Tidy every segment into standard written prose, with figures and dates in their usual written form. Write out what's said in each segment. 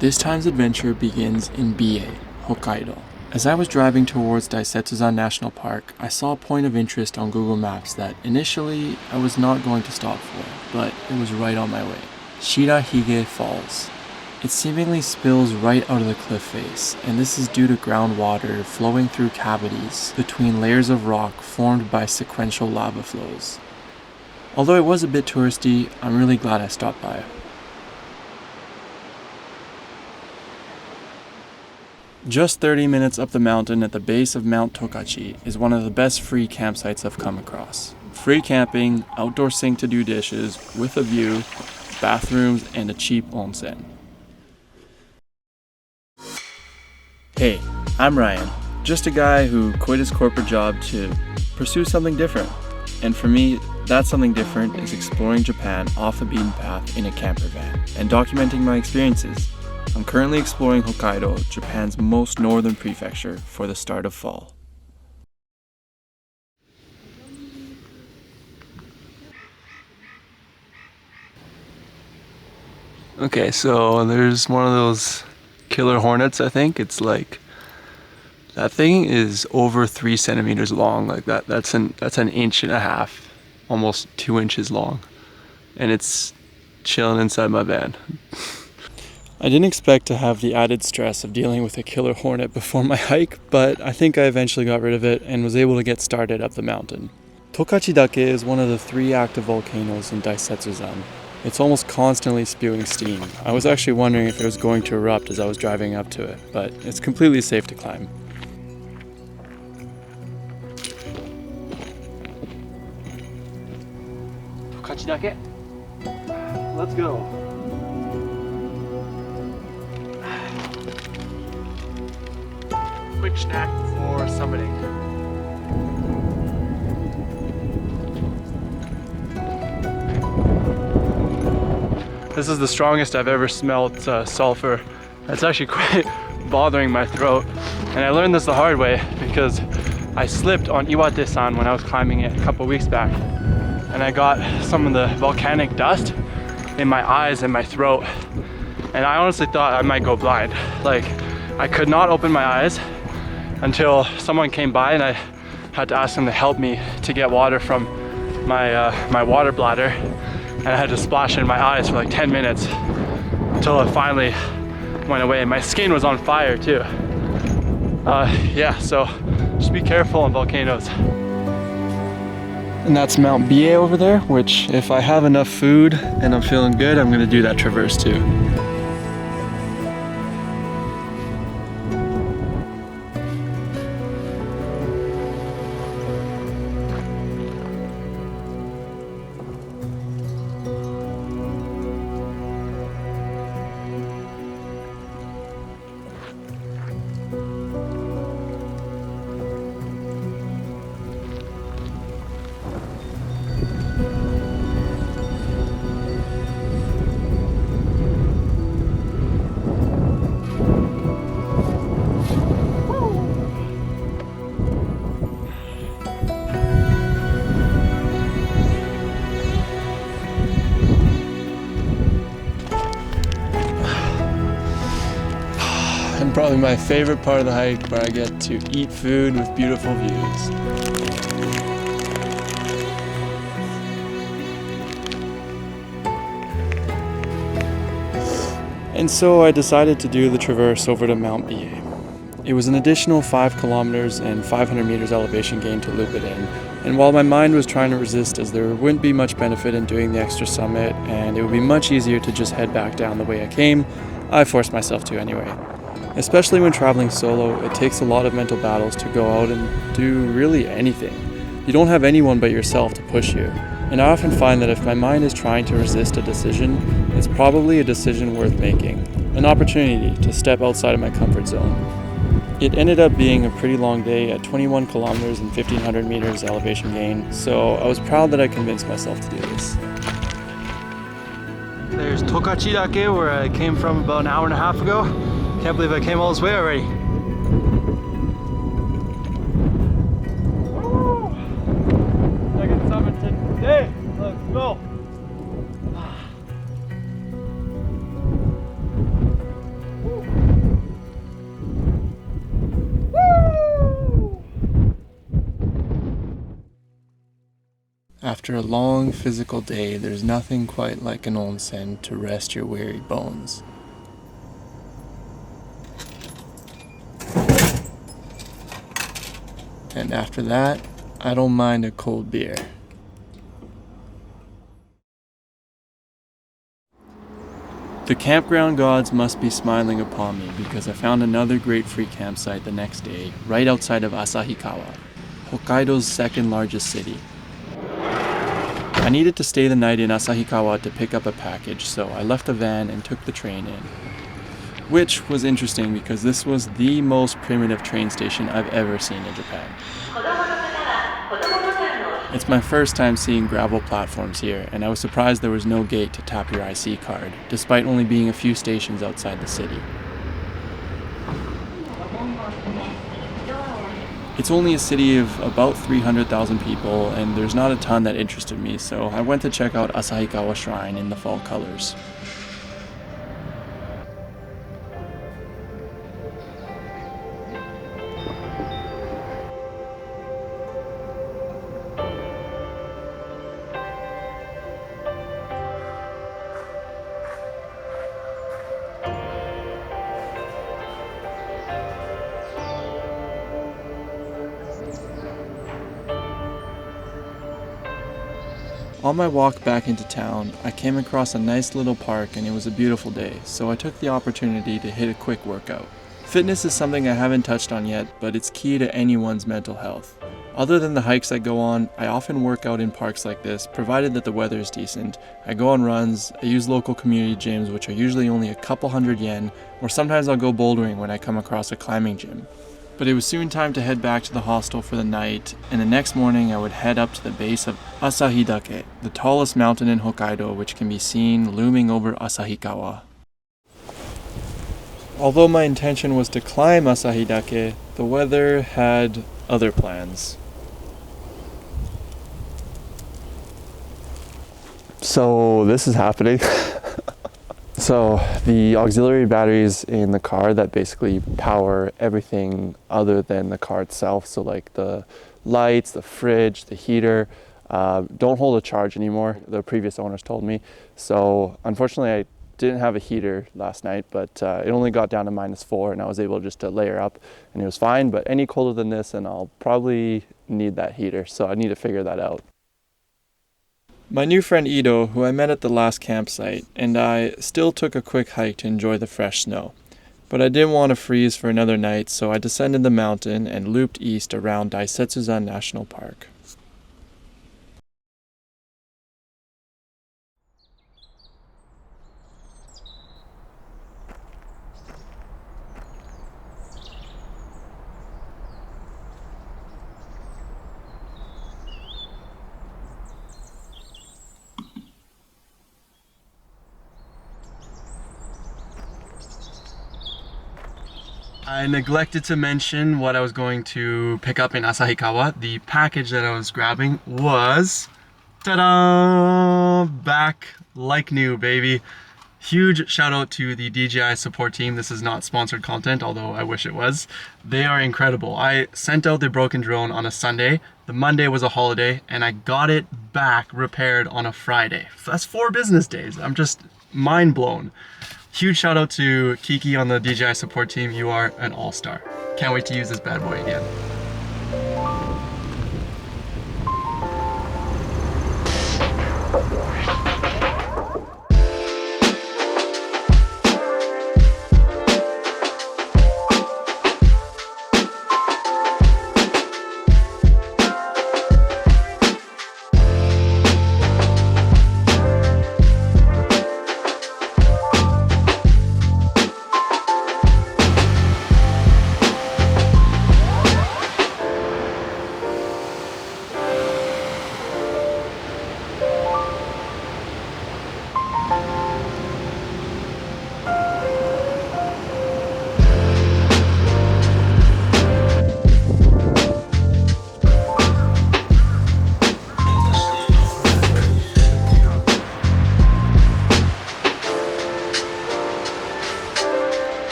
This time's adventure begins in Biei, Hokkaido. As I was driving towards Daisetsuzan National Park, I saw a point of interest on Google Maps that initially I was not going to stop for, but it was right on my way. Asahidake Falls. It seemingly spills right out of the cliff face, and this is due to groundwater flowing through cavities between layers of rock formed by sequential lava flows. Although it was a bit touristy, I'm really glad I stopped by. Just 30 minutes up the mountain at the base of Mount Tokachi is one of the best free campsites I've come across. Free camping, outdoor sink to do dishes, with a view, bathrooms, and a cheap onsen. Hey, I'm Ryan, just a guy who quit his corporate job to pursue something different. And for me, that something different is exploring Japan off the beaten path in a camper van and documenting my experiences. I'm currently exploring Hokkaido, Japan's most northern prefecture, for the start of fall. Okay, so there's one of those killer hornets, I think. It's like, that thing is over 3 centimeters long, like that's an inch and a half, almost 2 inches long. And it's chilling inside my van. I didn't expect to have the added stress of dealing with a killer hornet before my hike, but I think I eventually got rid of it and was able to get started up the mountain. Tokachi-dake is one of the 3 active volcanoes in Daisetsuzan. It's almost constantly spewing steam. I was actually wondering if it was going to erupt as I was driving up to it, but it's completely safe to climb. Tokachi-dake. Let's go. Quick snack before summiting. This is the strongest I've ever smelled sulfur. It's actually quite bothering my throat. And I learned this the hard way because I slipped on Iwate-san when I was climbing it a couple weeks back. And I got some of the volcanic dust in my eyes and my throat. And I honestly thought I might go blind. Like, I could not open my eyes until someone came by and I had to ask them to help me to get water from my water bladder. And I had to splash it in my eyes for like 10 minutes until it finally went away. My skin was on fire too. Yeah, so just be careful on volcanoes. And that's Mount Biei over there, which if I have enough food and I'm feeling good, I'm gonna do that traverse too. And probably my favorite part of the hike, where I get to eat food with beautiful views. And so I decided to do the traverse over to Mount Biei. It was an additional 5 kilometers and 500 meters elevation gain to loop it in. And while my mind was trying to resist, as there wouldn't be much benefit in doing the extra summit and it would be much easier to just head back down the way I came, I forced myself to anyway. Especially when traveling solo, it takes a lot of mental battles to go out and do really anything. You don't have anyone but yourself to push you. And I often find that if my mind is trying to resist a decision, it's probably a decision worth making, an opportunity to step outside of my comfort zone. It ended up being a pretty long day at 21 kilometers and 1,500 meters elevation gain, so I was proud that I convinced myself to do this. There's Tokachi-dake, where I came from about an hour and a half ago. Can't believe I came all this way already. Woo! Second summit today. Let's go. After a long physical day, there's nothing quite like an onsen to rest your weary bones. And after that, I don't mind a cold beer. The campground gods must be smiling upon me because I found another great free campsite the next day, right outside of Asahikawa, Hokkaido's second largest city. I needed to stay the night in Asahikawa to pick up a package, so I left the van and took the train in. Which was interesting because this was the most primitive train station I've ever seen in Japan. It's my first time seeing gravel platforms here, and I was surprised there was no gate to tap your IC card, despite only being a few stations outside the city. It's only a city of about 300,000 people, and there's not a ton that interested me, so I went to check out Asahikawa Shrine in the fall colors. On my walk back into town, I came across a nice little park and it was a beautiful day, so I took the opportunity to hit a quick workout. Fitness is something I haven't touched on yet, but it's key to anyone's mental health. Other than the hikes I go on, I often work out in parks like this, provided that the weather is decent. I go on runs, I use local community gyms which are usually only a couple hundred yen, or sometimes I'll go bouldering when I come across a climbing gym. But it was soon time to head back to the hostel for the night, and the next morning I would head up to the base of Asahidake, the tallest mountain in Hokkaido, which can be seen looming over Asahikawa. Although my intention was to climb Asahidake, the weather had other plans. So this is happening. So the auxiliary batteries in the car that basically power everything other than the car itself, so like the lights, the fridge, the heater, don't hold a charge anymore, the previous owners told me. So unfortunately I didn't have a heater last night, but it only got down to -4 and I was able just to layer up and it was fine. But any colder than this and I'll probably need that heater, so I need to figure that out. My new friend Ito, who I met at the last campsite, and I still took a quick hike to enjoy the fresh snow. But I didn't want to freeze for another night, so I descended the mountain and looped east around Daisetsuzan National Park. I neglected to mention what I was going to pick up in Asahikawa. The package that I was grabbing was, ta-da! Back like new, baby. Huge shout out to the DJI support team. This is not sponsored content, although I wish it was. They are incredible. I sent out the broken drone on a Sunday. The Monday was a holiday, and I got it back repaired on a Friday. That's 4 business days. I'm just mind blown. Huge shout out to Kiki on the DJI support team. You are an all-star. Can't wait to use this bad boy again.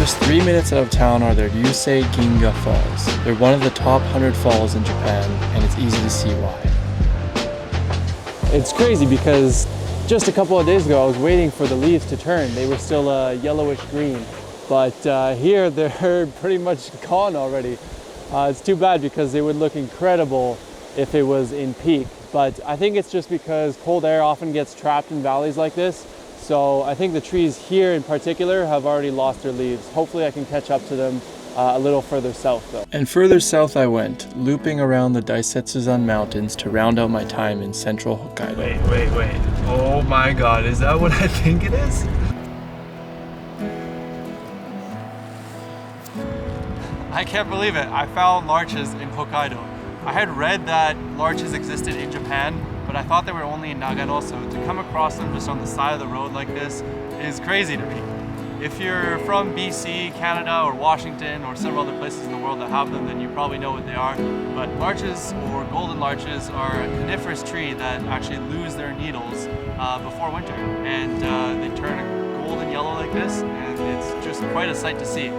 Just 3 minutes out of town are the Ryusei Ginga Falls. They're one of the top 100 falls in Japan, and it's easy to see why. It's crazy because just a couple of days ago I was waiting for the leaves to turn. They were still yellowish green, but here they're pretty much gone already. It's too bad because they would look incredible if it was in peak, but I think it's just because cold air often gets trapped in valleys like this. So I think the trees here in particular have already lost their leaves. Hopefully I can catch up to them a little further south though. And further south I went, looping around the Daisetsuzan Mountains to round out my time in Central Hokkaido. Wait. Oh my god, is that what I think it is? I can't believe it. I found larches in Hokkaido. I had read that larches existed in Japan, but I thought they were only in Nagano, so to come across them just on the side of the road like this is crazy to me. If you're from BC, Canada, or Washington, or several other places in the world that have them, then you probably know what they are. But larches, or golden larches, are a coniferous tree that actually lose their needles before winter. And they turn golden yellow like this, and it's just quite a sight to see.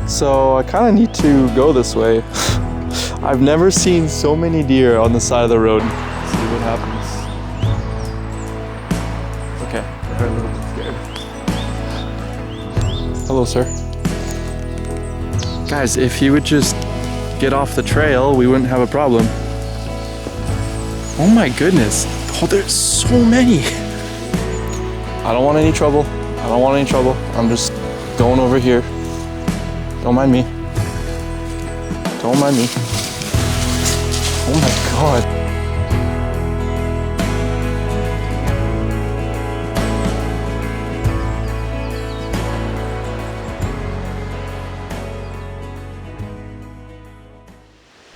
So I kind of need to go this way. I've never seen so many deer on the side of the road. Let's see what happens. Okay, they're a little bit scared. Hello, sir. Guys, if he would just get off the trail, we wouldn't have a problem. Oh my goodness. Oh, there's so many. I don't want any trouble. I'm just going over here. Don't mind me. Oh my god.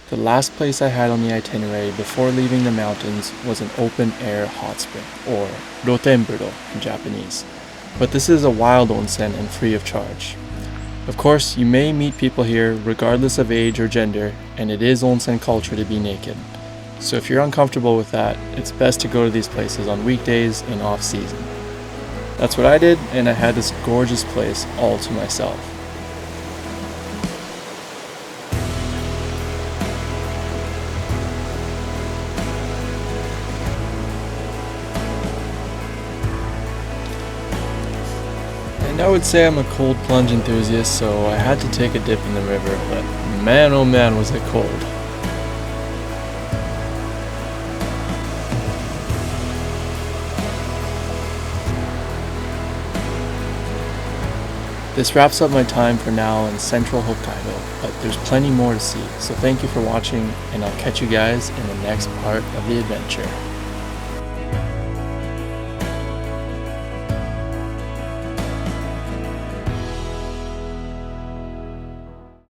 The last place I had on the itinerary before leaving the mountains was an open-air hot spring, or Rotenburo in Japanese. But this is a wild onsen and free of charge. Of course, you may meet people here regardless of age or gender, and it is onsen culture to be naked. So if you're uncomfortable with that, it's best to go to these places on weekdays and off-season. That's what I did, and I had this gorgeous place all to myself. I would say I'm a cold plunge enthusiast, so I had to take a dip in the river, but man oh man was it cold. This wraps up my time for now in Central Hokkaido, but there's plenty more to see, so thank you for watching, and I'll catch you guys in the next part of the adventure.